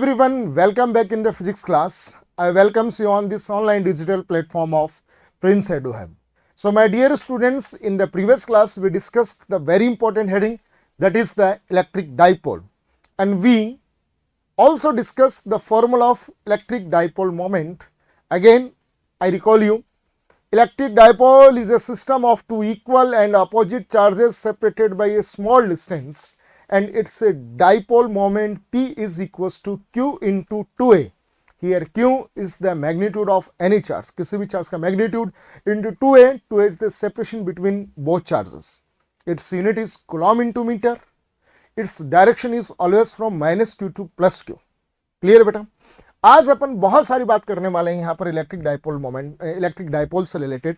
everyone, welcome back in the physics class. I welcomes you on this online digital platform of Prince EduHub. So my dear students, in the previous class we discussed the very important heading, that is the electric dipole, and we also discussed the formula of electric dipole moment. Again, I recall you, electric dipole is a system of two equal and opposite charges separated by a small distance, and its a dipole moment P is equals to Q into 2A. Here Q is the magnitude of any charge, किसी भी charge का magnitude, into 2A. 2A is the separation between both charges. Its unit is coulomb into meter. Its direction is always from minus Q to plus Q. Clear बेटा? आज अपन बहुत सारी बात करने वाले हैं यहाँ पर electric dipole moment, electric dipole से related.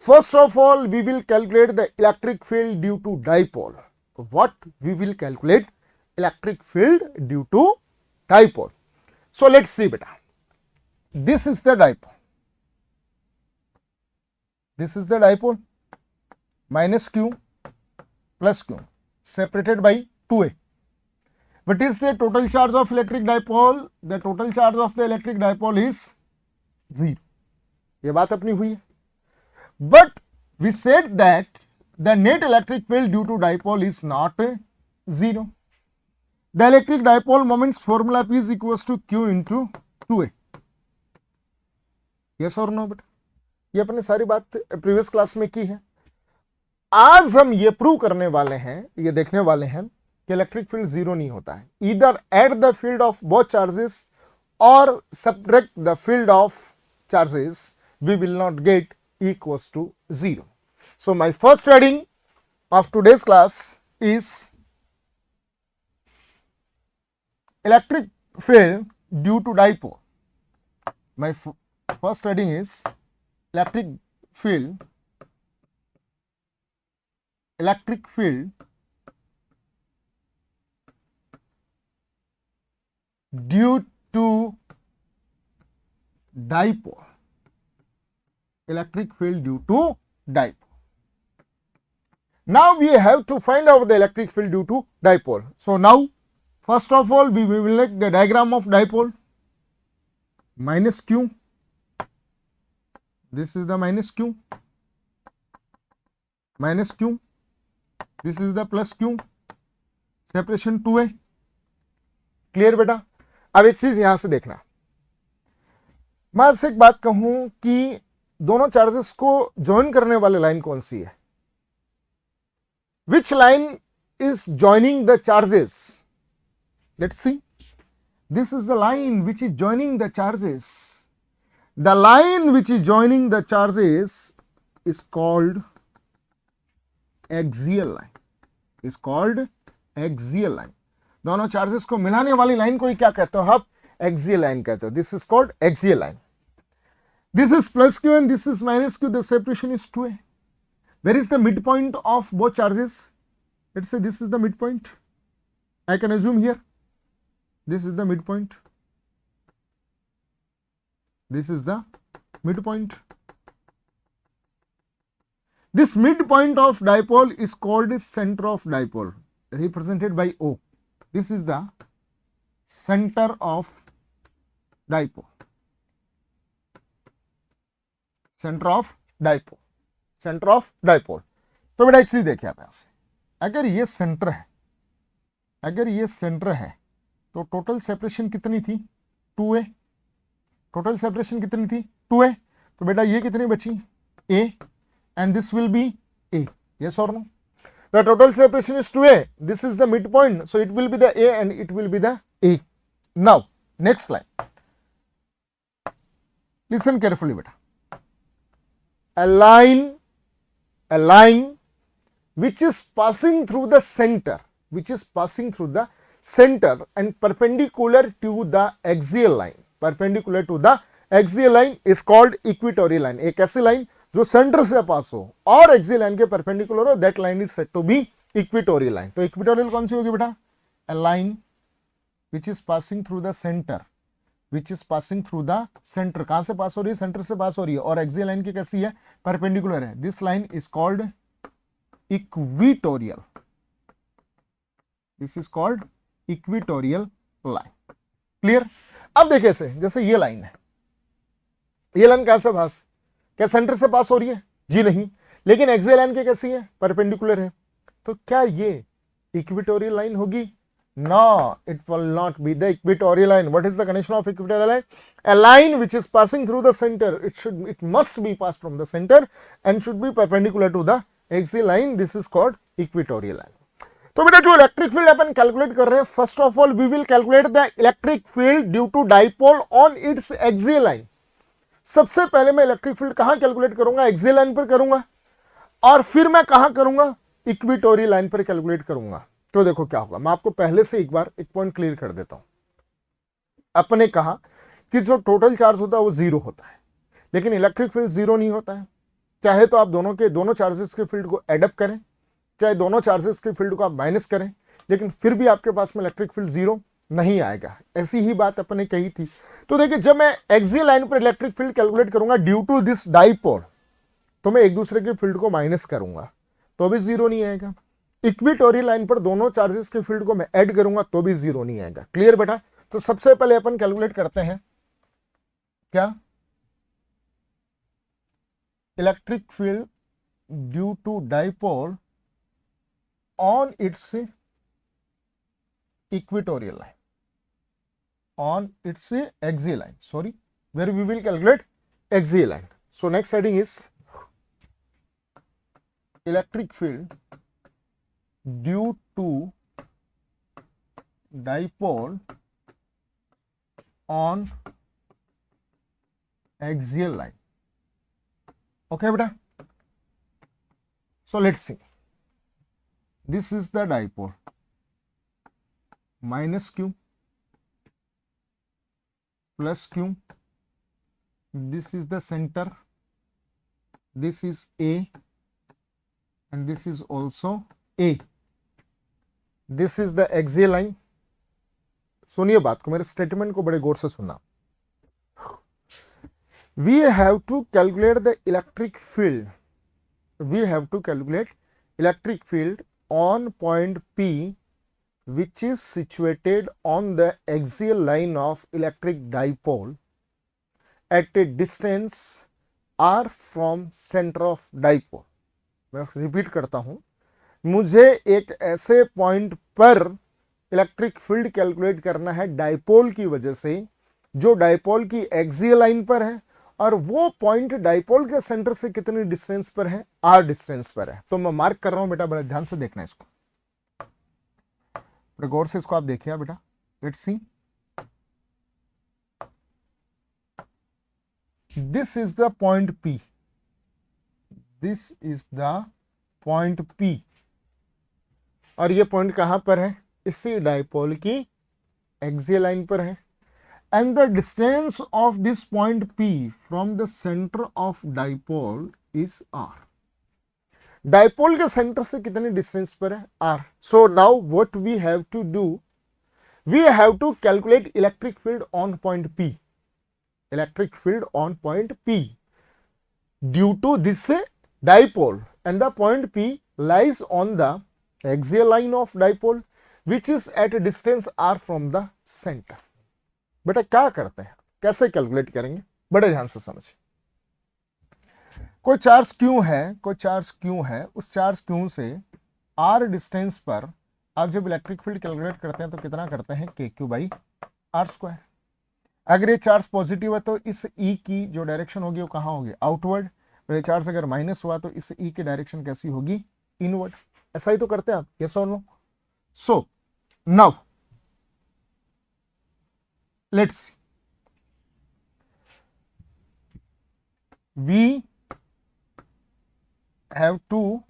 First of all we will calculate the electric field due to dipole. What we will calculate electric field due to dipole. So let's see beta. This is the dipole. This is the dipole, minus Q plus Q separated by 2A. What is the total charge of electric dipole? The total charge of the electric dipole is 0. ये बात अपनी हुई है. But we said that the net electric field due to dipole is not 0. The electric dipole moment's formula P is equals to Q into 2A. Yes or no? बेटा, ये अपने सारी बात प्रीवियस क्लास में की है. आज हम ये प्रूव करने वाले हैं, ये देखने वाले हैं कि इलेक्ट्रिक फील्ड जीरो नहीं होता है. Either add the field of both charges or subtract the field of charges, we will not get equals to 0. So my first heading of today's class is electric field due to dipole. My first heading is electric field due to dipole. Electric field due to dipole. Now we have to find out the electric field due to dipole. So now first of all we will make the diagram of dipole. Minus Q, this is the minus Q, minus Q, this is the plus Q, separation 2A. Clear बेटा? अब एक चीज यहां से देखना, मैं आपसे एक बात कहूं कि दोनों चार्जेस को ज्वाइन करने वाली लाइन कौन सी है? Which line is joining the charges? Let's see. This is the line which is joining the charges. The line which is joining the charges is called axial line. Is called axial line. दोनों charges को मिलाने वाली line को ही क्या कहते हो आप? Axial line कहते हो. This is called axial line. This is plus Q and this is minus Q. The separation is 2A. Where is the midpoint of both charges? Let's say this is the midpoint. I can assume here this is the midpoint. This is the midpoint. This midpoint of dipole is called center of dipole, represented by O. This is the center of dipole. Center of dipole. Centre of dipole. तो बेटा एक चीज देखिए आप यहां से, अगर ये सेंटर है, अगर ये सेंटर है तो टोटल सेपरेशन कितनी थी? 2A. टोटल सेपरेशन कितनी थी? 2A. तो बेटा ये कितनी बची? A, and this will be A. Yes और no? The total separation is 2A. This is the mid point, so it will be the A and it will be the A. Now next line, listen carefully बेटा. A line which is passing through the center, and perpendicular to the axial line, is called equatorial line. एक ऐसी line जो centre से पास हो और axial line के perpendicular हो, that line is said to be equatorial line. तो equatorial कौन सी होगी बेटा? A line which is passing through the center, कहां से पास हो रही है? सेंटर से पास हो रही है, और एक्सियल लाइन की कैसी है? परपेंडिकुलर है. This line is called equatorial. This is called equatorial line. Clear. अब देखिए इसे, जैसे ये लाइन है, ये लाइन कैसे पास, क्या सेंटर से पास हो रही है? जी नहीं। लेकिन एक्सियल लाइन के कैसी है? परपेंडिकुलर है। तो क्या ये इक्वेटोरियल लाइन होगी? No, it will not be the equatorial line. What is the condition of equatorial line? A line which is passing through the center. It must be passed from the center and should be perpendicular to the axial line. This is called equatorial line. तो बेटा जो electric field अपन calculate कर रहे हैं, first of all we will calculate the electric field due to dipole on its axial line. सबसे पहले मैं electric field कहां कैलकुलेट करूंगा? एक्सियल लाइन पर करूंगा, और फिर मैं कहां करूंगा? इक्वेटोरियल लाइन पर कैलकुलेट करूंगा। तो देखो क्या होगा, मैं आपको पहले से एक बार एक पॉइंट क्लियर कर देता हूं। अपने कहा कि जो टोटल चार्ज होता है वो जीरो होता है, लेकिन इलेक्ट्रिक फील्ड जीरो नहीं होता है। चाहे तो आप दोनों चार्जेस के फील्ड को एड अप करें, चाहे दोनों चार्जेस के फील्ड को आप माइनस करें, लेकिन फिर भी आपके पास में इलेक्ट्रिक फील्ड जीरो नहीं आएगा। ऐसी ही बात अपने कही थी। तो देखिए, जब मैं एक्सियल लाइन पर इलेक्ट्रिक फील्ड कैलकुलेट करूंगा ड्यू टू दिस डाइपोल, तो मैं एक दूसरे के फील्ड को माइनस करूंगा तो भी जीरो नहीं आएगा। इक्वेटोरियल लाइन पर दोनों चार्जेस के फील्ड को मैं ऐड करूंगा तो भी जीरो नहीं आएगा। क्लियर बेटा? तो सबसे पहले अपन कैलकुलेट करते हैं क्या? Electric field due to dipole on its equatorial line, on its axial line, sorry, where we will calculate axial line. So next heading is electric field due to dipole on axial line. Okay beta, so let's see, this is the dipole, minus q plus q, this is the center, this is a and this is also a, this is the axial line. सुनिए बात को, मेरे statement को बड़े गौर से सुनना। We have to calculate the electric field, we have to calculate electric field on point P which is situated on the axial line of electric dipole at a distance r from center of dipole। मैं repeat करता हूं, मुझे एक ऐसे point पर electric field calculate करना है dipole की वजह से, जो डाइपोल की एक्सियल लाइन पर है, और वो पॉइंट डाइपोल के सेंटर से कितनी डिस्टेंस पर है? आर डिस्टेंस पर है। तो मैं मार्क कर रहा हूं बेटा, बड़े ध्यान से देखना इसको, बड़े गौर से इसको आप देखिए बेटा। Let's see, this is the point P, this is the point P, और ये पॉइंट कहां पर है? इसी डाइपोल की एक्सियल लाइन पर है। And the distance of this point P from the centre of dipole is R। Dipole के सेंटर से कितनी डिस्टेंस पर है? R। So now what we have to do, we have to calculate electric field on point P, electric field on point P due to this dipole, and the point P lies on the axial line of dipole which is at a distance r from the center। बेटा क्या करते हैं, कैसे calculate करेंगे, बड़े ध्यान से समझिए। कोई चार्ज क्यू है, कोई चार्ज क्यू है, उस चार्ज क्यू से r डिस्टेंस पर आप जब इलेक्ट्रिक फील्ड कैलकुलेट करते हैं तो कितना करते हैं? के क्यू बाई आर स्क्वायर। अगर ये चार्ज पॉजिटिव है तो इस ई की जो डायरेक्शन होगी वो कहाँ होगी? आउटवर्ड। ये चार्ज अगर माइनस हुआ तो इस ई की डायरेक्शन कैसी होगी? इनवर्ड। ऐसा ही तो करते हैं आप, यस और no? So now let's see, we have to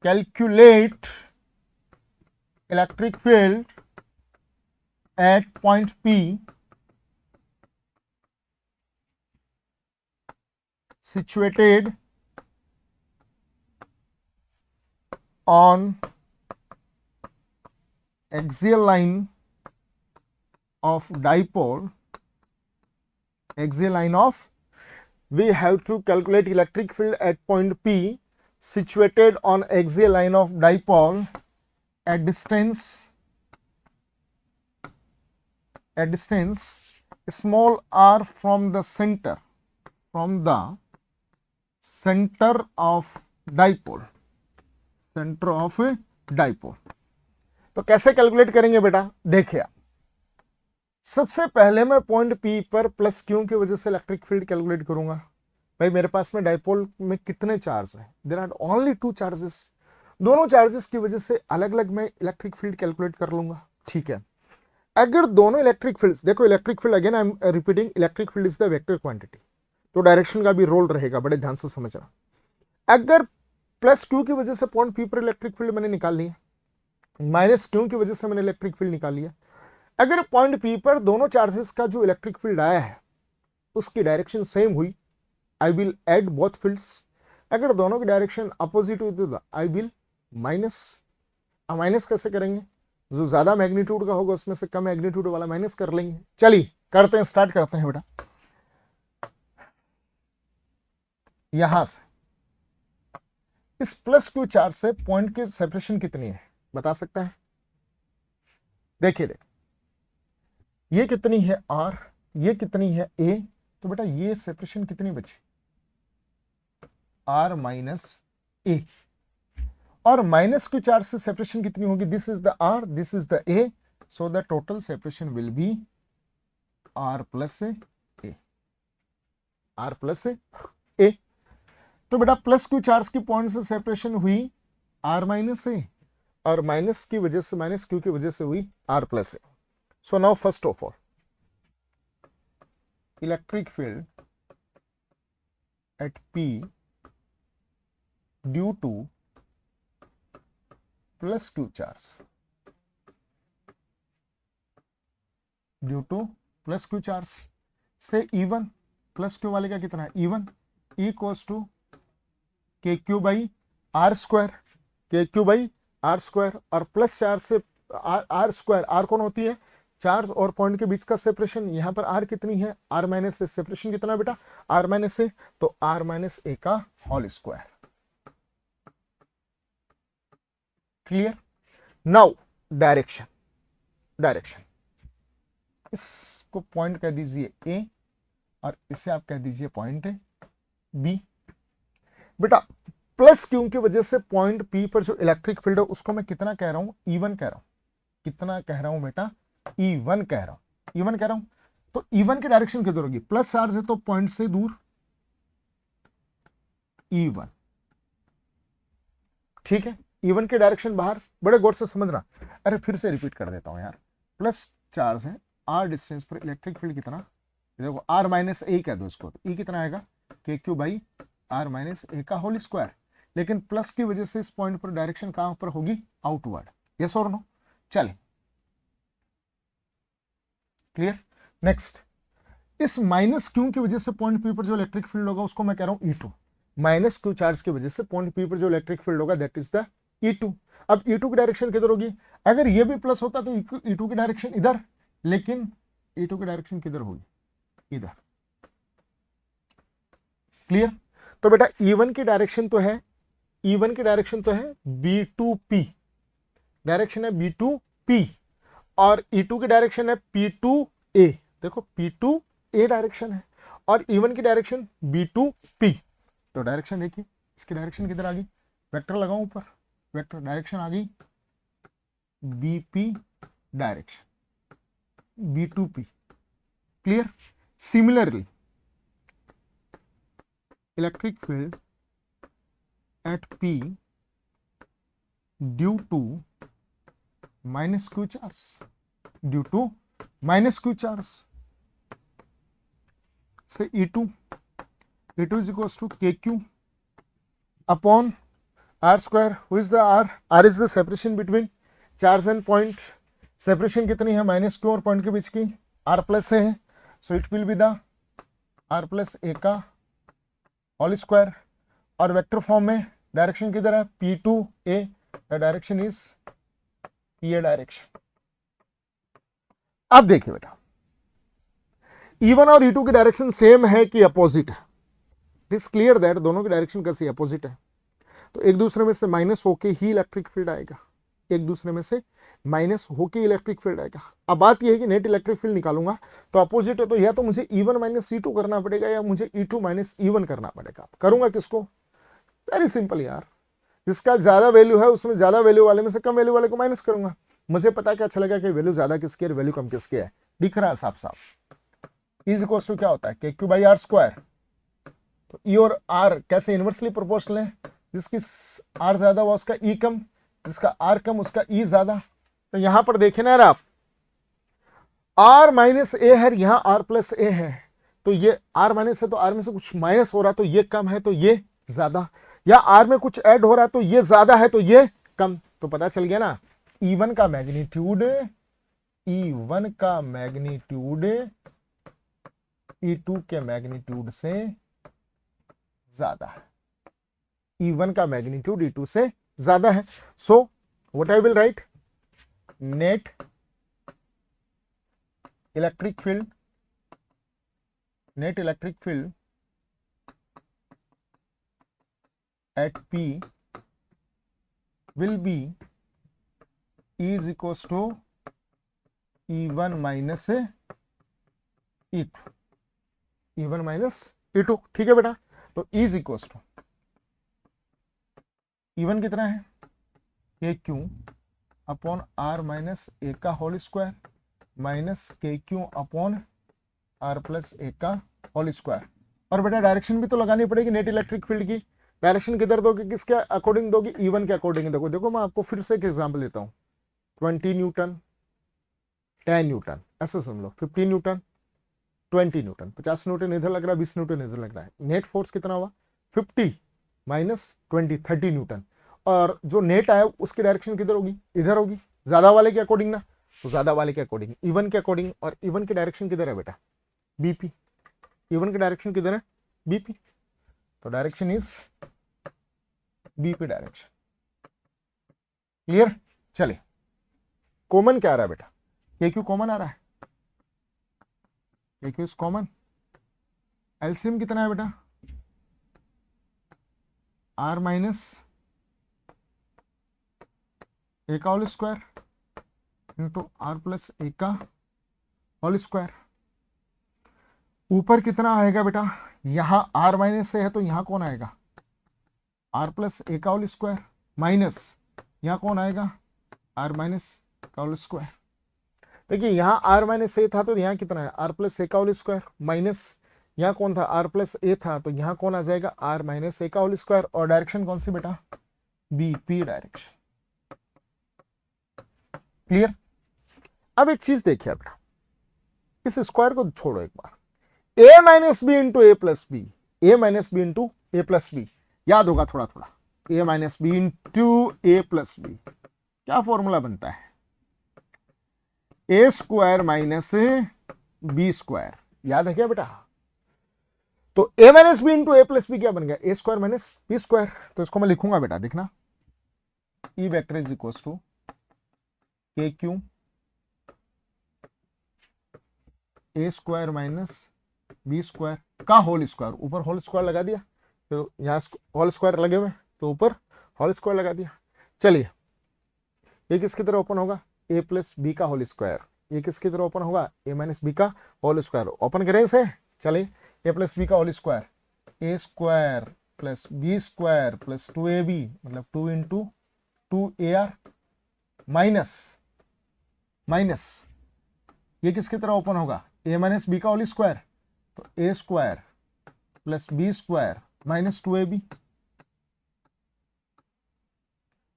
calculate electric field at point P situated on axial line of dipole, axial line of, we have to calculate electric field at point P situated on axial line of dipole at distance a distance small r from the center of dipole, center of dipole। तो कैसे calculate करेंगे बेटा, देखिए सबसे पहले मैं point P पर plus Q की वजह से इलेक्ट्रिक फील्ड कैलकुलेट करूंगा। भाई मेरे पास में डाइपोल में कितने चार्ज हैं, देयर आर ओनली 2 चार्जेस, दोनों चार्जेस की वजह से अलग अलग मैं इलेक्ट्रिक फील्ड कैलकुलेट कर लूंगा। ठीक है, अगर दोनों इलेक्ट्रिक फील्ड्स, देखो electric field again I am repeating, electric field is the vector quantity, तो डायरेक्शन का भी रोल रहेगा, बड़े ध्यान से समझना। अगर प्लस क्यू की वजह से पॉइंट पी पर इलेक्ट्रिक फील्ड मैंने निकाल लिया, माइनस क्यू की वजह से मैंने इलेक्ट्रिक फील्ड निकाल लिया, अगर पॉइंट पी पर दोनों चार्जेस का जो इलेक्ट्रिक फील्ड आया है उसकी डायरेक्शन सेम हुई, I will add both fields. अगर दोनों की डायरेक्शन अपोजिट हुई तो आई विल माइनस। माइनस कैसे करेंगे, जो ज्यादा मैग्नीट्यूड का होगा उसमें से कम मैग्नीट्यूड वाला माइनस कर लेंगे। चलिए करते हैं, स्टार्ट करते हैं बेटा। यहां से इस प्लस क्यू चार्ज से पॉइंट की सेपरेशन कितनी है बता सकता है? देखिए ये कितनी है आर, ये कितनी है ए, तो बेटा ये सेपरेशन कितनी बची, आर माइनस ए। और माइनस क्यू चार्ज से सेपरेशन कितनी होगी, this is the R, this is the A, so the total separation will be R plus A, R plus A. तो बेटा प्लस क्यू चार्ज की point से separation हुई R minus A, और minus की वजह से, माइनस क्यू की वजह से हुई R plus A. So now first of all electric field at P due to plus Q charge, due to plus Q charge से E1, प्लस क्यू वाले का कितना है E1 equals to K Q by R square, K Q by R square, और plus charge से R square, R कौन होती है, चार्ज और पॉइंट के बीच का सेपरेशन। यहां पर आर कितनी है, आर माइनस ए, सेपरेशन कितना बेटा आर माइनस ए, तो आर माइनस ए का whole square. Clear? Now direction, direction इसको पॉइंट कह दीजिए ए और इसे आप कह दीजिए पॉइंट बी। बेटा प्लस क्यू की वजह से पॉइंट पी पर जो इलेक्ट्रिक फील्ड है उसको मैं कितना कह रहा हूं, E1 कह रहा हूं। कितना कह रहा हूं बेटा, E1 कह रहा हूं, E1 कह रहा हूं। तो E1 की डायरेक्शन किधर होगी, प्लस चार्ज है तो पॉइंट से दूर E1, ठीक है। E1 की डायरेक्शन बाहर, बड़े गौर से समझना। अरे फिर से रिपीट कर देता हूं यार, प्लस चार्ज है आर डिस्टेंस पर इलेक्ट्रिक फील्ड कितना, देखो आर माइनस ए कह दो इसको, तो ई कितना आएगा के Q by are minus A का होल स्क्वायर। लेकिन प्लस की वजह से इस पॉइंट पर डायरेक्शन कहां पर होगी, आउटवर्ड, यस और नो। चले क्लियर? नेक्स्ट, इस माइनस क्यू की वजह से पॉइंट पी पर जो इलेक्ट्रिक फील्ड होगा उसको मैं कह रहा हूं E2। माइनस क्यू चार्ज की वजह से पॉइंट पी पर जो इलेक्ट्रिक फील्ड होगा दैट इज द E2। अब E2 की डायरेक्शन किधर होगी, अगर ये भी प्लस होता तो E2 की डायरेक्शन इधर, लेकिन E2 की डायरेक्शन किधर होगी, इधर। क्लियर? तो बेटा E1 की डायरेक्शन तो है, E1 की डायरेक्शन तो है B2P, डायरेक्शन है B2P, और E2 की डायरेक्शन है P2A। देखो P2A डायरेक्शन है और E1 की डायरेक्शन B2P। तो डायरेक्शन देखिए, इसकी डायरेक्शन किधर आ गई, वेक्टर लगाऊं ऊपर, वेक्टर डायरेक्शन आ गई BP direction, B2P। Clear? Similarly electric field at P due to minus Q charge, due to minus Q charge, say E2 is equals to KQ upon R square. Who is the R? R is the separation between charge and point. Separation कितनी है minus Q और point के बीच की, R plus है, so it will be the R plus A का whole square. और vector form में डायरेक्शन किधर है, P2A, द डायरेक्शन इज ये डायरेक्शन। अब देखिए बेटा E1 और E2 की डायरेक्शन सेम है कि अपोजिट है, इट इज क्लियर दैट दोनों की डायरेक्शन कैसी अपोजिट है, तो एक दूसरे में से माइनस होके ही इलेक्ट्रिक फील्ड आएगा। एक दूसरे में से माइनस होके इलेक्ट्रिक फील्ड आएगा। अब बात यह है कि नेट इलेक्ट्रिक फील्ड निकालूंगा तो अपोजिट है, तो या तो मुझे E1 माइनस E2 करना पड़ेगा या मुझे E2 माइनस E1 करना पड़ेगा। करूंगा किसको? वेरी सिंपल यार, जिसका ज्यादा वैल्यू है उसमें ज्यादा वैल्यू वाले में से कम वैल्यू वाले को माइनस करूंगा। मुझे पता क्या अच्छा लगा कि वैल्यू ज्यादा किसकी है, वैल्यू कम किसकी है, दिख रहा है साफ साफ। इज इक्वल टू क्या होता है, KQ बाई आर स्क्वायर। तो E और R कैसे इनवर्सली प्रोपोर्शनल है, जिसकी R ज्यादा हुआ उसका E कम, जिसका R कम उसका E ज्यादा। तो यहां पर देखे ना यार आप, R माइनस ए है, यहां R प्लस ए है, तो ये R माइनस है तो R में से कुछ माइनस हो रहा है तो ये कम है तो ये ज्यादा, या R में कुछ ऐड हो रहा है तो ये ज्यादा है तो ये कम। तो पता चल गया ना, E1 का मैग्नीट्यूड E2 के मैग्नीट्यूड से ज्यादा है। E1 का मैग्नीट्यूड E2 से ज्यादा है। So what I will write, net electric field at P will be is equals to E1 minus E2, E1 minus E2। ठीक है बेटा, तो is equals to E1 कितना है, KQ upon R minus A का whole square minus KQ upon R plus A का whole square. और बेटा डायरेक्शन भी तो लगानी पड़ेगी नेट इलेक्ट्रिक फील्ड की। डायरेक्शन किधर दोगे, किसके अकॉर्डिंग दोगे, E1 के अकॉर्डिंग दोगे। देखो मैं आपको फिर से एक एग्जांपल देता हूँ, 20 न्यूटन 10 न्यूटन ऐसे समझ लो, 15 न्यूटन 20 न्यूटन, 50 न्यूटन इधर लग रहा है, 20 न्यूटन इधर लग रहा है। नेट फोर्स कितना हुआ, 50 माइनस 20 30 न्यूटन। और जो नेट आया उसकी डायरेक्शन किधर होगी, इधर होगी, ज्यादा वाले के अकॉर्डिंग ना, तो ज्यादा वाले के अकॉर्डिंग E1 के अकॉर्डिंग। और E1 की डायरेक्शन किधर है बेटा, BP। E1 की डायरेक्शन किधर है, BP, तो direction is BP direction. Clear? चलिए कॉमन क्या आ रहा है बेटा, KQ कॉमन आ रहा है, KQ इज कॉमन। एलसीएम कितना है बेटा, R माइनस ए का whole square into R plus A का होल स्क्वायर। ऊपर कितना आएगा बेटा, यहां R माइनस से है तो यहां कौन आएगा, R प्लस ए का होल स्क्वायर माइनस यहां कौन आएगा, R माइनस का होल स्क्वायर। देखिए यहां R माइनस ए था तो यहां कितना है, R प्लस ए का होल स्क्वायर माइनस यहां कौन था, R प्लस ए था तो यहां कौन आ जाएगा, R माइनस ए का होल स्क्वायर। और डायरेक्शन कौन सी बेटा, BP डायरेक्शन। क्लियर? अब एक चीज देखिए बेटा, इस स्क्वायर को छोड़ो एक बार, a minus B into A plus B, A minus B into A plus B, याद होगा थोड़ा थोड़ा, a minus B into A plus B, क्या फॉर्मूला बनता है, A square minus B square, याद है क्या बेटा। तो a minus B into A plus B क्या बन गया, A square minus B square. तो इसको मैं लिखूंगा बेटा, देखना, E vector is equal to KQ A square minus B square का होल स्क्वायर, ऊपर होल स्क्वायर लगा दिया, तो यहाँ होल स्क्वायर लगे हुए तो ऊपर होल स्क्वायर लगा दिया। चलिए ये किसकी तरह ओपन होगा, a प्लस बी का होल स्क्वायर, ये किसकी तरह ओपन होगा, a माइनस बी का होल स्क्वायर। ओपन करें इसे, चलिए a प्लस बी का whole square, A square plus B square plus 2ab मतलब 2 इंटू 2ar माइनस माइनस ये किसकी तरह ओपन होगा, a माइनस बी का होल स्क्वायर, तो A square plus B square minus 2ab।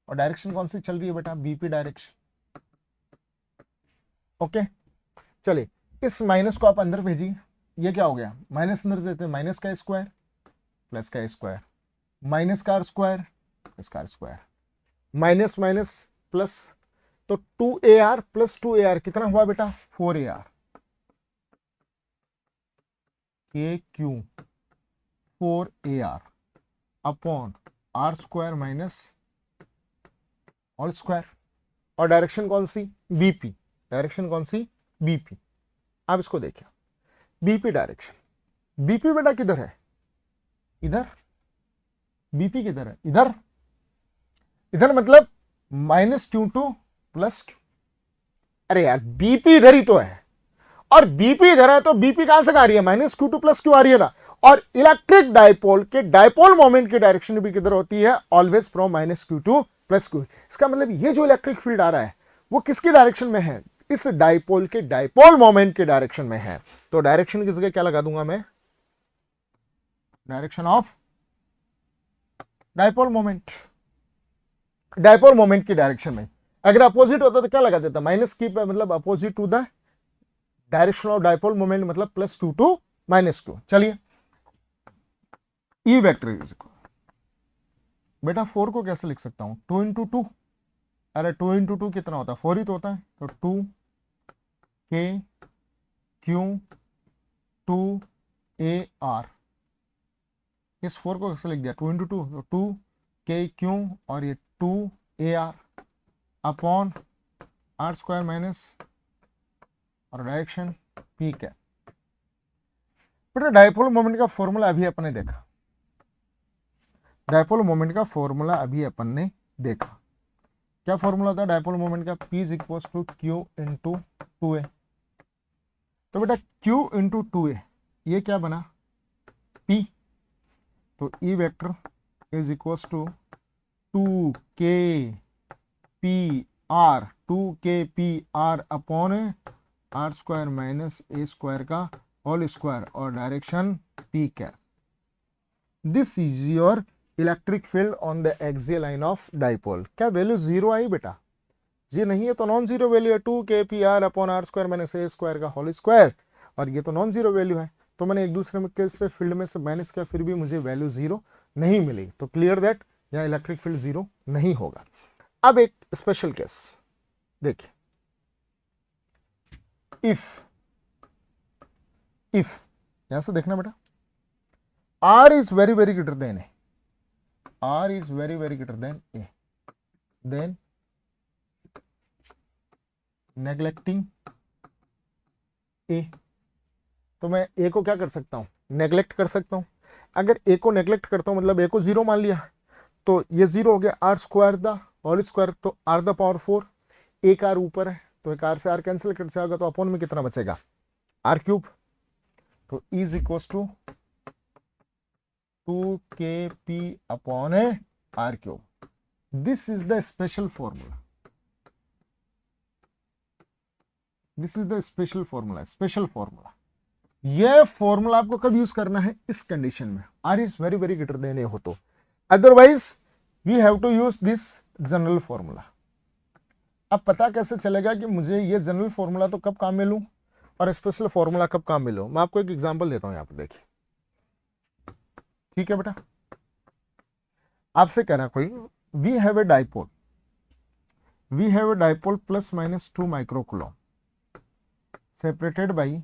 और डायरेक्शन कौन सी चल रही है बेटा, BP डायरेक्शन। ओके चलिए इस माइनस को आप अंदर भेजिए, ये क्या हो गया, माइनस अंदर देते हैं, माइनस का स्क्वायर प्लस का स्क्वायर माइनस का स्क्वायर प्लस का स्क्वायर माइनस माइनस प्लस, तो 2ar प्लस 2ar कितना हुआ बेटा, 4ar। KQ 4ar upon R square minus whole square. और डायरेक्शन कौन सी, BP, डायरेक्शन कौन सी, BP। अब इसको देखिए, BP डायरेक्शन, BP बेटा किधर है, इधर, BP किधर है, इधर, इधर मतलब माइनस Q2 प्लस Q। अरे यार बीपी इधर ही तो है, और बीपी इधर है, तो बीपी कहां से आ रही है, माइनस Q2 प्लस Q आ रही है ना। और इलेक्ट्रिक डायपोल के डायपोल मोमेंट की डायरेक्शन भी किधर होती है, always from minus Q2 plus Q। इसका मतलब ये जो इलेक्ट्रिक फील्ड आ रहा है वो किसकी डायरेक्शन में है, इस डायपोल के डायपोल मोमेंट के डायरेक्शन में है। तो डायरेक्शन की जगह क्या लगा दूंगा मैं, direction of dipole moment, dipole moment की डायरेक्शन में। अगर अपोजिट होता तो क्या लगा देता, माइनस की मतलब opposite to the direction of dipole moment, मतलब प्लस Q2 माइनस Q। चलिए ई वेक्टर इज इक्वल, बेटा 4 को कैसे लिख सकता हूं, 2 इंटू 2, अरे 2 इंटू 2 कितना होता है, 4 ही तो होता है। तो 2 K Q 2 A R, इस 4 को कैसे लिख दिया, 2 इंटू 2, तो 2 K Q और ये 2 A R upon R square minus और डायरेक्शन P क्या। बेटा डायपोल मोमेंट का फॉर्मूला अभी अपन ने देखा, डायपोल मोमेंट का फॉर्मूला अभी अपन ने देखा। क्या फॉर्मूला था डायपोल मोमेंट का, P is equal to Q into 2A। तो बेटा Q इंटू 2A ये क्या बना, P। तो E vector is equal to 2K P R, 2K P R upon R square minus A square का whole square और direction P cap. This is your electric field on the axial line of dipole. क्या value zero आई बेटा, जी नहीं है तो non zero value है, 2K/R upon R square minus A square का होल स्क्वायर, और ये तो नॉन जीरो वैल्यू है। तो मैंने एक दूसरे में से फील्ड में से माइनस किया, फिर भी मुझे वैल्यू जीरो नहीं मिली, तो क्लियर दैट यहाँ इलेक्ट्रिक फील्ड जीरो नहीं होगा। अब एक स्पेशल केस देखिए, इफ यहां से देखना बेटा, R is very very greater than A, R is very very greater than A, then neglecting A। तो मैं A को क्या कर सकता हूं, नेग्लेक्ट कर सकता हूं। अगर A को नेग्लेक्ट करता हूं मतलब A को जीरो मान लिया, तो ये जीरो हो गया, R square the whole square, तो R द पावर 4, एक R ऊपर है तो एक R से R कैंसिल कर जाएगा, तो अपॉन में कितना बचेगा, R क्यूब। तो E is equal to 2KP upon R cube. This is the special formula, this is the special formula, special formula. ये फॉर्मूला आपको कब यूज करना है, इस कंडीशन में R is very very greater than A हो तो, otherwise we have to use this general formula. अब पता कैसे चलेगा कि मुझे ये जनरल फॉर्मूला तो कब काम में लूं और स्पेशल फॉर्मूला कब काम में लूं। मैं आपको एक एग्जांपल देता हूं, यहां पर देखिए, ठीक है बेटा। आपसे कह रहा कोई, we have a dipole, we have a dipole plus minus 2 microcoulomb separated by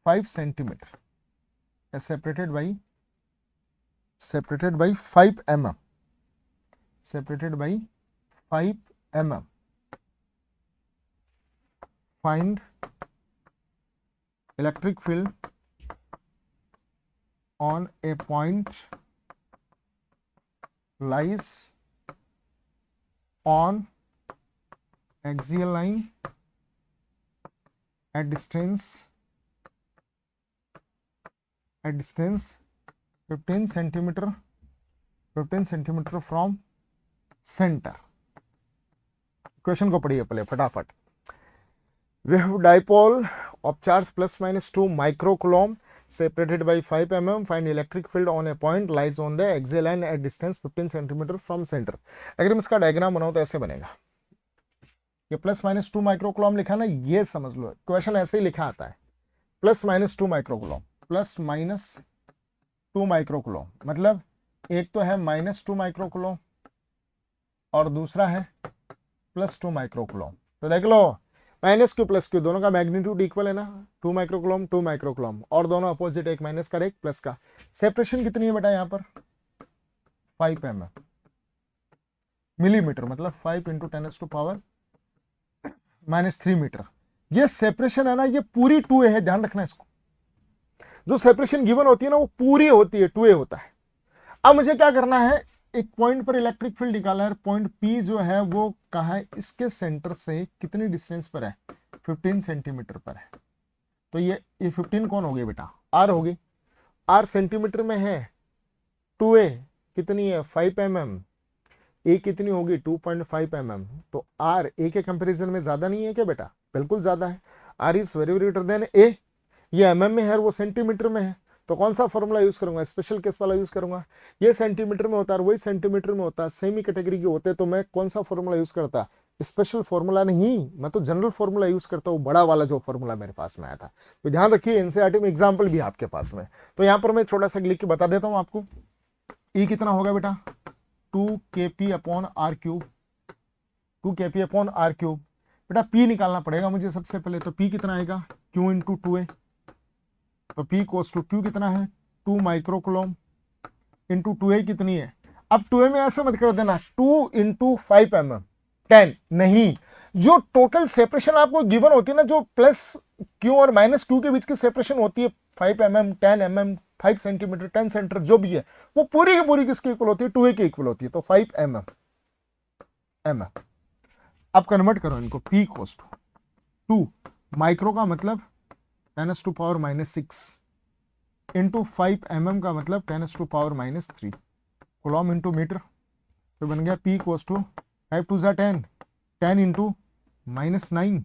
5 centimeter, separated by 5 mm, separated by 5 mm. Find electric field on a point lies on axial line at distance 15 centimeter from center। Question को पढ़िए पहले फटाफट। We have dipole of charge plus minus 2 microcoulomb separated by 5 mm. Find electric field on a point lies on the axial line at distance 15 cm from center। अगर मैं इसका diagram बनाऊं तो ऐसे बनेगा, ये प्लस माइनस 2 माइक्रोकूलम लिखा ना, ये समझ लो क्वेश्चन ऐसे ही लिखा आता है, plus minus 2 microcoulomb, plus minus 2 microcoulomb, मतलब एक तो है माइनस 2 माइक्रोकूलम और दूसरा है प्लस 2 माइक्रोकूलम। तो देख लो माइनस क्यू प्लस क्यू दोनों का मैग्नीट्यूड इक्वल है ना, 2 माइक्रोकूलम और दोनों अपोजिट, एक माइनस का एक प्लस का। सेपरेशन कितनी है बेटा यहाँ पर, 5 mm मिलीमीटर, मतलब 5 इंटू 10⁻³ -3 मीटर। ये सेपरेशन है ना, ये पूरी 2A है, ध्यान रखना इसको। जो सेपरेशन गिवन होती है ना वो पूरी होती है, 2a होता है। अब मुझे क्या करना है, एक पॉइंट पर इलेक्ट्रिक फील्ड निकाला है, पॉइंट P जो है वो कहाँ है, इसके सेंटर से कितनी डिस्टेंस पर है, 15 सेंटीमीटर पर है। तो ये 15 कौन हो गई बेटा, R होगी, R सेंटीमीटर में है, 2a कितनी है 5 mm, a कितनी होगी 2.5 mm। तो R a के कंपैरिजन में ज्यादा नहीं है क्या बेटा, बिल्कुल ज्यादा है, R is very greater than a। ये mm में है और वो सेंटीमीटर में है, तो कौन सा फॉर्मूला यूज करूंगा, स्पेशल केस वाला यूज करूंगा। ये सेंटीमीटर में होता है, वही सेंटीमीटर में होता है, सेम ही कैटेगरी के होते हैं, तो मैं कौन सा फॉर्मूला यूज करता, स्पेशल फॉर्मूला नहीं, मैं तो जनरल फॉर्मूला यूज करता हूँ, बड़ा वाला जो फॉर्मूला मेरे पास में आया था। तो ध्यान रखिए, एनसीईआरटी में एग्जाम्पल भी आपके पास में। तो यहाँ पर मैं छोटा सा लिख के बता देता हूँ आपको। E कितना होगा बेटा, 2kp upon R cube, 2kp upon R cube. बेटा P निकालना पड़ेगा मुझे सबसे पहले, तो P कितना आएगा, Q इंटू 2a, तो P कोस टू Q कितना है 2 माइक्रो कूलम इंटू 2a कितनी है। अब 2a में ऐसे मत कर देना 2 इंटू 5 mm 10, नहीं, जो टोटल सेपरेशन आपको गिवन होती है ना, जो प्लस Q और माइनस Q के बीच की सेपरेशन होती है 5 mm 10 mm 5 सेंटीमीटर 10 सेंटीमीटर जो भी है, वो पूरी की पूरी किसके इक्वल होती है, 2a के इक्वल होती है, तो 5 mm। अब कन्वर्ट करो इनको, P कोस टू 2 माइक्रो का मतलब 10 टू पावर -6 इंटू 5 mm का मतलब 10 to power -3 coulomb into metre. तो बन गया P कोस to 5 to 10, 10 into -9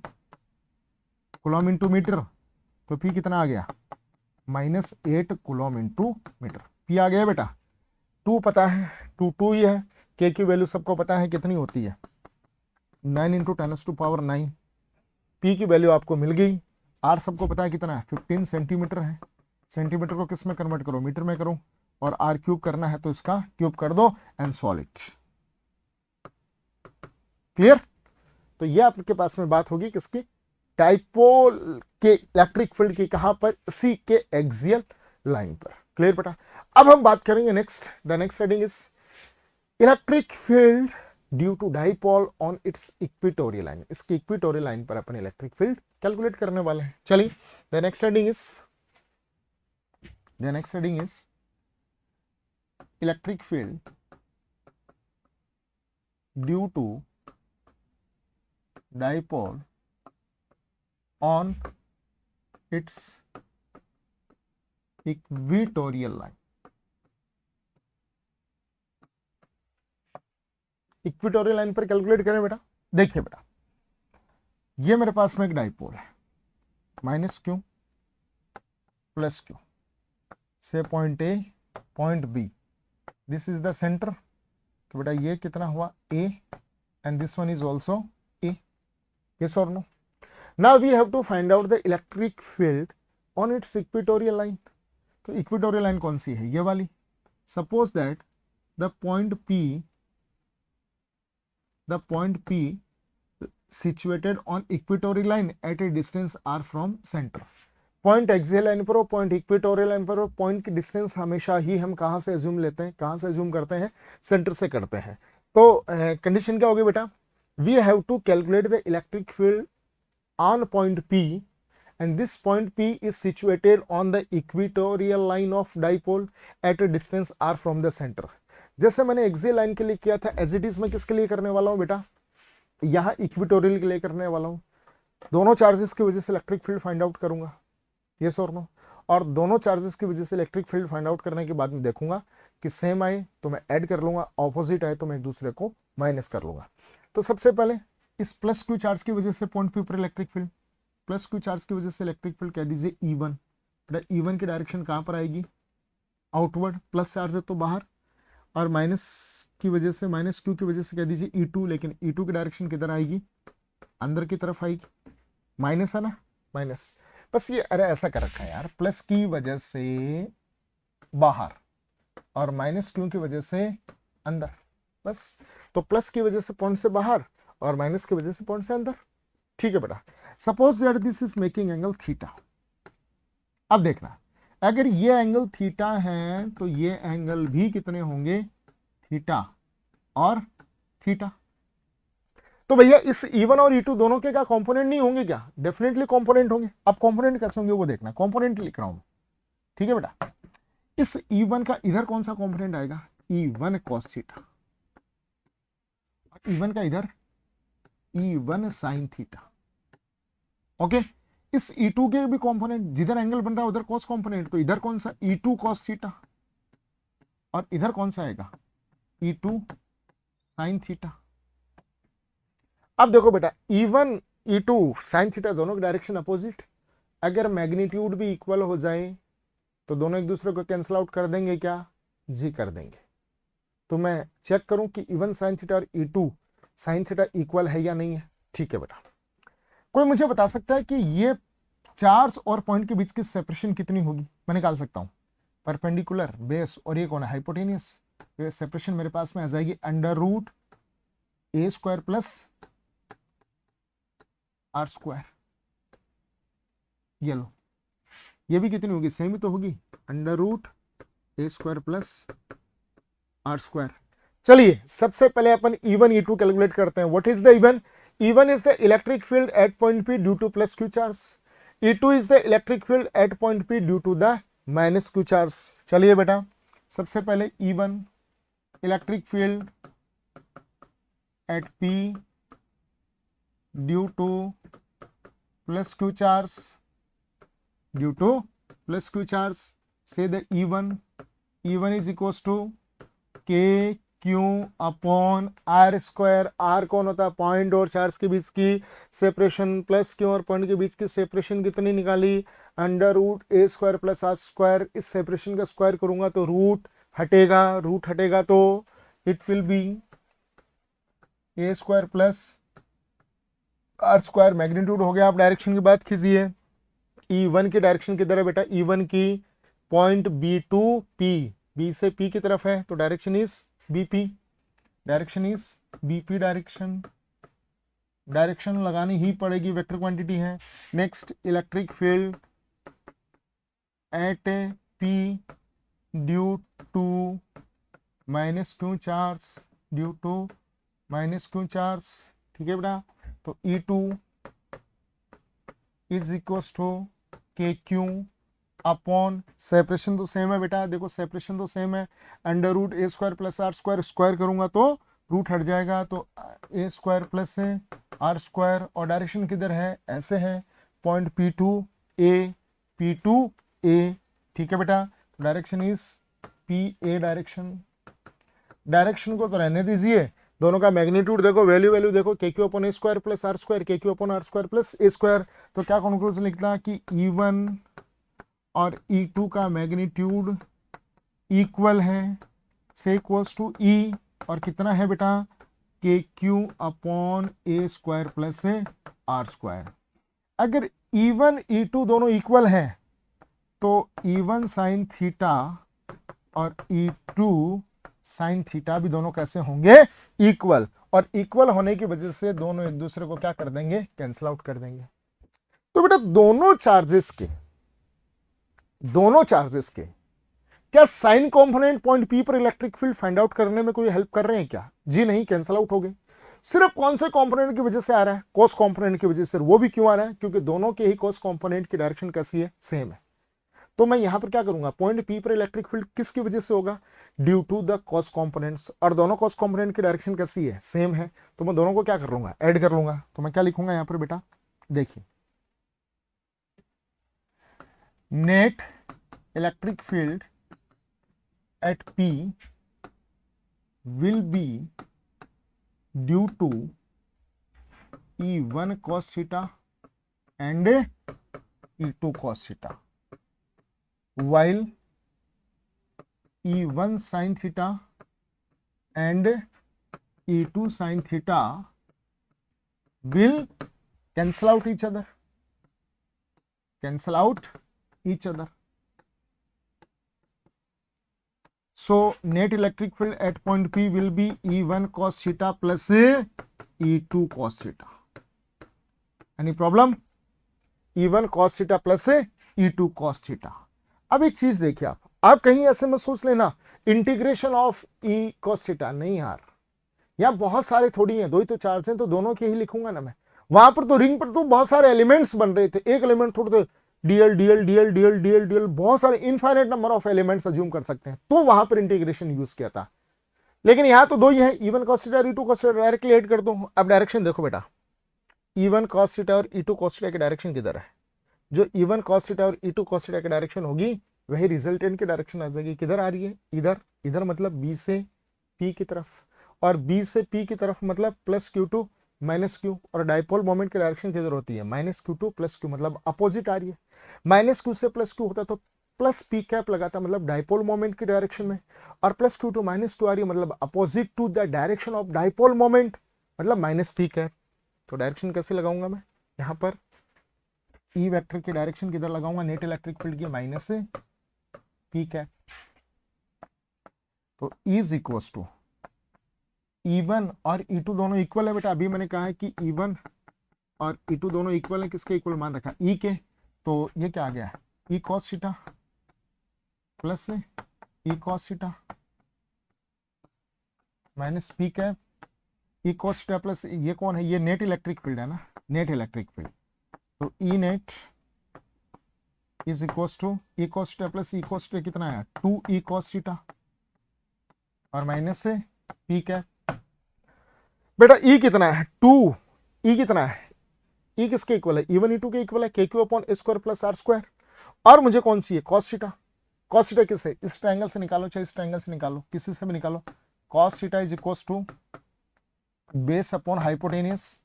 coulomb into metre, तो P कितना आ गया -8 कूलम इंटू मीटर। P आ गया बेटा, 2 पता है, 2 ही है, K की वैल्यू सबको पता है कितनी होती है 9 इंटू 10 टू पावर 9। P की वैल्यू आपको मिल गई। R सबको पता है कितना है 15 सेंटीमीटर है, सेंटीमीटर को किस में कन्वर्ट करो, मीटर में करो, और R क्यूब करना है तो इसका क्यूब कर दो एंड सॉल्व इट। क्लियर। तो ये आपके पास में बात होगी किसकी, डाइपोल के इलेक्ट्रिक फील्ड की, कहां पर, सी के एक्सियल लाइन पर। क्लियर बेटा। अब हम बात करेंगे next, the next heading is electric field due to dipole on its equatorial line. इसकी इक्वेटोरियल लाइन पर अपन इलेक्ट्रिक फील्ड कैलकुलेट करने वाले हैं। चलिए, the next heading is electric field due to dipole on its equatorial line. Equatorial line पर calculate करें बेटा। देखिए बेटा, ये मेरे पास में एक डाइपोल है, -q + q से point A point B, this is the centre. तो बेटा ये कितना हुआ A and this one is also A, yes or no? Now we have to find out the electric field on its equatorial line. तो equatorial line कौन सी है, ये वाली। Suppose that the point P situated on equatorial line at a distance r from center। Point axial line पर हो, point equatorial line पर हो, point की डिस्टेंस हमेशा ही हम कहां से एज्यूम लेते हैं, कहां से एज्यूम करते हैं, सेंटर से करते हैं। तो कंडीशन क्या होगी बेटा, we have to calculate the electric field on point P and this point P is situated on the equatorial line of dipole at a distance r from the center। जैसे मैंने axial line के लिए किया था, as it is मैं किसके लिए करने वाला हूं बेटा, यहां इक्वेटोरियल के लिए करने वाला हूं। दोनों चार्जेस की वजह से इलेक्ट्रिक फील्ड फाइंड आउट करूंगा, यस और नो, और दोनों चार्जेस की वजह से इलेक्ट्रिक फील्ड फाइंड आउट करने के बाद में देखूंगा कि सेम आए तो मैं ऐड कर लूंगा, ऑपोजिट आए तो मैं एक दूसरे को माइनस कर लूंगा। तो सबसे पहले इस +q चार्ज की वजह से पॉइंट P पर इलेक्ट्रिक फील्ड, +q चार्ज की वजह से इलेक्ट्रिक फील्ड कह दीजिए E1। E1 की डायरेक्शन कहां पर आएगी, आउटवर्ड, प्लस चार्ज है तो बाहर, और माइनस की वजह से, -q की वजह से कह दीजिए E2, लेकिन E2 की डायरेक्शन किधर आएगी, अंदर की तरफ आएगी, माइनस है ना, माइनस। बस ये अरे ऐसा कर रखा है यार, प्लस की वजह से बाहर और -q की वजह से अंदर, बस। तो प्लस की वजह से पॉइंट से बाहर और माइनस की वजह से पॉइंट से अंदर, ठीक है बेटा। Suppose that this is making angle theta. अब देखना, अगर ये एंगल थीटा है तो ये एंगल भी कितने होंगे, थीटा और थीटा। तो भैया इस E1 और E2 दोनों के क्या कंपोनेंट नहीं होंगे क्या, डेफिनेटली कंपोनेंट होंगे। अब कंपोनेंट कैसे होंगे वो देखना, कंपोनेंट लिख रहा हूं, ठीक है बेटा। इस E1 का इधर कौन सा कंपोनेंट आएगा, E1 cos थीटा, E1 का इधर E1 sin थीटा। ओके, इस E2 के भी कंपोनेंट, जिधर एंगल बन रहा है उधर cos कंपोनेंट, तो इधर कौन सा E2 cos थीटा, और इधर कौन सा आएगा E2 sin थीटा। अब देखो बेटा, E1 E2 sin थीटा दोनों की डायरेक्शन अपोजिट, अगर मैग्नीट्यूड भी इक्वल हो जाए तो दोनों एक दूसरे को कैंसिल आउट कर देंगे क्या, जी कर देंगे। तो मैं चेक करूं कि E1 sin थीटा और E2 sin थीटा इक्वल है या नहीं है। ठीक है बेटा, कोई मुझे बता सकता है कि ये चार्ज और पॉइंट के बीच की सेपरेशन कितनी होगी, मैं निकाल सकता हूं, परपेंडिकुलर, बेस, और ये कौन है, हाइपोटेनियस। तो सेपरेशन मेरे पास में आ जाएगी under root A square plus R square. ये लो, ये भी कितनी होगी, सेम ही तो होगी, under root A square plus R square. चलिए सबसे पहले अपन E1 E2 कैलकुलेट करते हैं। What is the E1? E1 is the electric field at point P due to plus Q charge. E2 is the electric field at point P due to the minus Q charge. चलिए बेटा, सबसे पहले E1 electric field at P due to plus Q charge, due to plus Q charge. Say the E1 is equals to K Q upon R square. R कौन होता है, point और charge के बीच की सेपरेशन, प्लस क्यू और point के बीच की सेपरेशन कितनी निकाली, under root A square plus R square. इस सेपरेशन का स्क्वायर करूंगा तो रूट हटेगा तो it will be A square plus R square. Magnitude हो गया। आप डायरेक्शन की बात कीजिए, E1 की डायरेक्शन किधर है बेटा, E1 की point B to P, B से P की तरफ है, तो direction is BP, direction is BP direction लगानी ही पड़ेगी, वेक्टर क्वांटिटी है। Next, electric field at P due to minus Q charge, due to minus Q charge. ठीक है बेटा, तो E2 इज equals to KQ upon, separation तो सेम है बेटा, देखो सेपरेशन तो सेम है, under root A square plus R square. Square करूंगा तो रूट हट जाएगा, तो A square plus R square, और डायरेक्शन किधर है, ऐसे है, पॉइंट P2A, P2A। ठीक है बेटा, डायरेक्शन इज PA डायरेक्शन को तो रहने दीजिए, दोनों का मैग्नीट्यूड देखो, वैल्यू देखो, KQ upon A square plus R square, KQ upon R square plus A square. तो क्या कंक्लूजन लिखता कि E1 और E2 का मैग्नीट्यूड इक्वल है, से इक्वल्स टू E, और कितना है बेटा, KQ upon A square plus R square. अगर E1 E2 दोनों इक्वल हैं तो E1 साइन थीटा और E2 साइन थीटा भी दोनों कैसे होंगे, इक्वल, और इक्वल होने की वजह से दोनों एक दूसरे को क्या कर देंगे, कैंसिल आउट कर देंगे। तो बेटा दोनों चार्जेस के क्या साइन कंपोनेंट पॉइंट P पर इलेक्ट्रिक फील्ड फाइंड आउट करने में कोई हेल्प कर रहे हैं क्या, जी नहीं, कैंसिल आउट हो गए। सिर्फ कौन से कंपोनेंट की वजह से आ रहा है, कॉस कंपोनेंट की वजह से। वो भी क्यों आ रहा है, क्योंकि दोनों के ही कॉस कंपोनेंट की डायरेक्शन कैसी है, सेम है। तो मैं यहां पर क्या करूंगा, पॉइंट P पर इलेक्ट्रिक फील्ड किसकी वजह से होगा, due to the cos components, और दोनों कॉस कंपोनेंट की डायरेक्शन कैसी है, सेम है। तो मैं दोनों को क्या कर लूंगा, ऐड कर लूंगा। तो मैं क्या लिखूंगा यहां पर बेटा, देखिए, net electric field at P will be due to E1 cos theta and E2 cos theta, while E1 sin theta and E2 sin theta will cancel out each other, So net electric field at point P will be E1 cos theta plus E2 cos theta. Any problem? E1 cos theta plus E2 cos theta. अब एक चीज देखिए, आप कहीं ऐसे मत सोच लेना integration of E cos theta, नहीं यार, यहाँ बहुत सारे थोड़ी हैं, दो ही तो चार्ज हैं, तो दोनों के ही लिखूंगा ना मैं। वहां पर तो रिंग पर तो बहुत सारे एलिमेंट्स बन रहे थे, एक एलिमेंट थोड़े थे, DL DL DL DL DL DL बहुत सारे infinite number of elements assume कर सकते हैं, तो वहां पर इंटीग्रेशन यूज किया था। लेकिन यहां तो दो ही है, ई1 cos थीटा और E2 cos theta, directly add कर दो। अब डायरेक्शन देखो बेटा, ई1 cos थीटा और ई2 cos थीटा की डायरेक्शन किधर है? जो ई1 cos थीटा और ई2 cos थीटा की डायरेक्शन होगी वही रिजल्टेंट की डायरेक्शन आ जाएगी। किधर आ रही है? इधर। इधर मतलब बी से पी की तरफ, और बी से पी की तरफ मतलब plus Q to minus Q, और डाइपोल मोमेंट की डायरेक्शन किधर होती है? Minus Q to plus Q, मतलब अपोजिट आ रही है। माइनस क्यू से प्लस क्यू होता तो प्लस पी कैप लगाता, मतलब डाइपोल मोमेंट की डायरेक्शन में, और plus Q to minus Q आ रही है मतलब opposite to the direction of dipole moment, मतलब माइनस पी कैप। तो डायरेक्शन कैसे लगाऊंगा मैं? यहाँ पर ई वेक्टर की डायरेक्शन किधर लगाऊंगा? नेट इलेक्ट्रिक फील्ड की माइनस से पी कैप। तो इज इक्वल टू E1 और E2 दोनों इक्वल है बेटा। अभी मैंने कहा है कि E1 और E2 दोनों इक्वल है। किसके इक्वल मान रखा? E के। तो ये क्या आ गया? E cos theta plus E cos theta minus P cap E cos theta plus, ये कौन है? ये नेट इलेक्ट्रिक फील्ड है ना, नेट इलेक्ट्रिक फील्ड। तो E net is equal to E cos theta plus E cos theta कितना है? 2E cos theta और माइनस से पी कैप। बेटा E कितना है? 2। E कितना है? E किसके इक्वल है? E1 E2 के इक्वल है, KQ upon A square plus R square. और मुझे कौन सी है? cos theta. cos थीटा किससे? इस ट्रायंगल से निकालो, चाहे इस ट्रायंगल से निकालो, किसी से भी निकालो। cos theta is equal to base upon hypotenuse.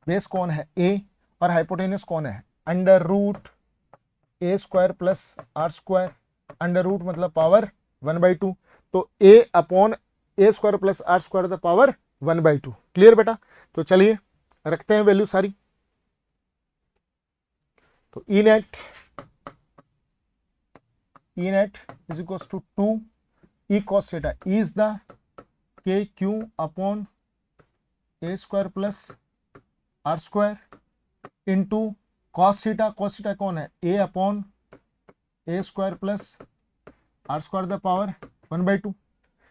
Base कौन है? A, और हाइपोटेनियस कौन है? Under root A square plus R square. Under root मतलब पावर 1/2, तो A अपॉन A square plus R square the power 1/2। Clear बेटा? तो चलिए रखते हैं वैल्यू सारी। तो E net is equal to 2 E cos theta is the KQ upon A square plus R square into cos theta. cos theta कौन है? A अपॉन A square plus R square the power 1/2।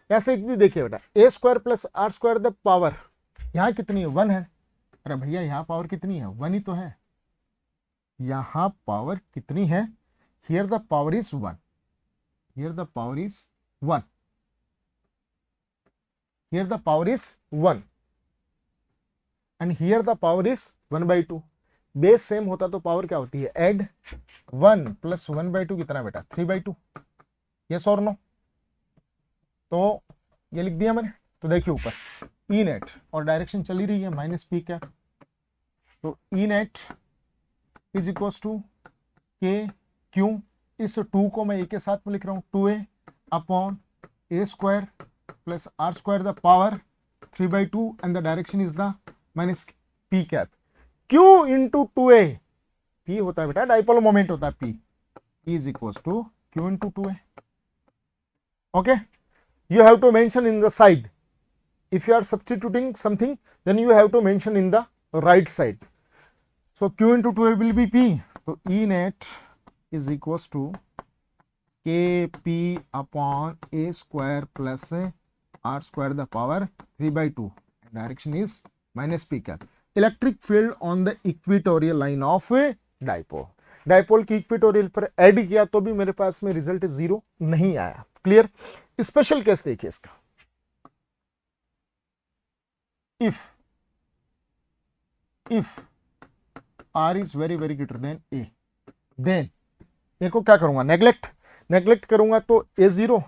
ऐसे इतनी देखिए बेटा, A square plus R square the power यहाँ कितनी है? 1 है। अरे भैया यहाँ पावर कितनी है? 1 ही तो है। यहाँ पावर कितनी है? Here the power is 1। Here the power is 1। Here the power is 1 and here the power is 1/2। Base same होता तो पावर क्या होती है? एड 1 प्लस 1/2 कितना बेटा? 3/2। यस और नो? तो ये लिख दिया मैंने। तो देखिए ऊपर ई नेट, और डायरेक्शन चली रही है माइनस पी कैप। तो E net is equal to K Q, इस 2 को मैं ए के साथ में लिख रहा हूं, 2A upon A square plus R square the power 3/2 and the direction is the minus P cap. Q into 2A, P होता है बेटा डाइपोल मोमेंट होता है P, is equal to Q into 2A। Okay, you have to mention in the side. If you are substituting something, then you have to mention in the right side. So Q into 2A will be P. So E net is equals to KP upon A square plus R square the power 3/2. Direction is minus P cap. Electric field on the equatorial line of a dipole. Dipole की equatorial पर add किया तो भी मेरे पास में result 0 नहीं आया। Clear? Special case देखिए इसका। If R is very very greater than A, then A को क्या करूंगा? नेग्लेक्ट करूंगा तो A0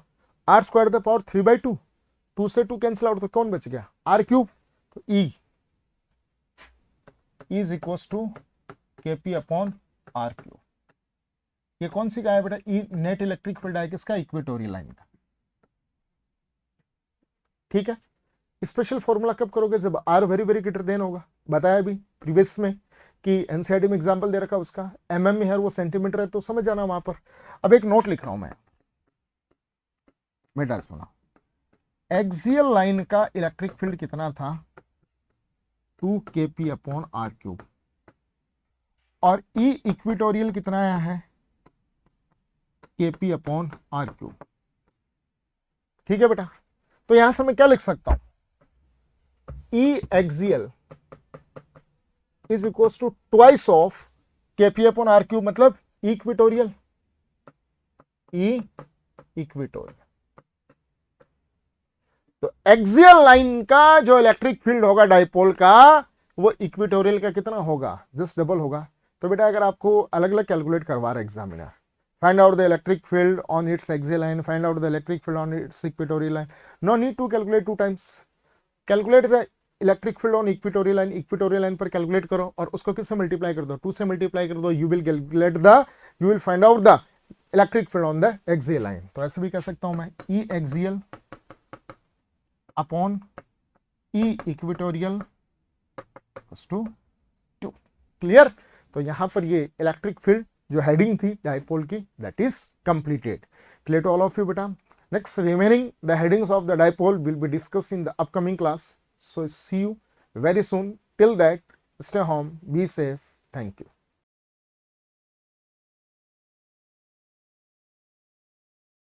R square the power 3/2, 2 से 2 कैंसिल आउट, तो कौन बच गया? R cube. तो E is equal to KP upon R cube. ये कौन सी का है बेटा? E नेट इलेक्ट्रिक फील्ड है किसका? इक्वेटोरियल लाइन का। ठीक है, स्पेशल फॉर्मूला कब करोगे? जब R very very greater then होगा। बताया भी प्रीवियस में कि एनसीईआरटी में एग्जांपल दे रखा उसका, mm में है वो सेंटीमीटर है, तो समझ जाना वहां पर। अब एक नोट लिख रहा हूं मैं, बेटा सुना। एक्सियल लाइन का इलेक्ट्रिक फील्ड कितना था? 2 KP अपॉन R क्यूब, और E इक्वेटोरियल कितना आया है? KP upon R cube. ठीक है बेटा, तो यहां से मैं क्या लिख सकता हूं? E axial is equal to twice of KP upon R cube, मतलब इक्वेटोरियल, इक्वेटोरियल। तो एक्सियल लाइन का जो इलेक्ट्रिक फील्ड होगा डाइपोल का, वो इक्वेटोरियल का कितना होगा, जस्ट डबल होगा। तो बेटा अगर आपको अलग अलग कैलकुलेट करवा रहा है examiner, find out the electric field on its axial line, find out the electric field on its equatorial line, no need to calculate 2 times, calculate the electric field on equatorial line पर calculate करो और उसको किससे multiply कर दो, 2 से multiply कर दो, you will find out the electric field on the axial line। तो ऐसे भी कह सकता हूं मैं E axial upon E equatorial to 2। Clear. तो यहां पर ये इलेक्ट्रिक फील्ड जो हेडिंग थी डाइपोल की, that is completed. Clear to all of you बेटा। Next remaining the headings of the dipole will be discuss in the upcoming class, so see you very soon. Till that, stay home, be safe. Thank you.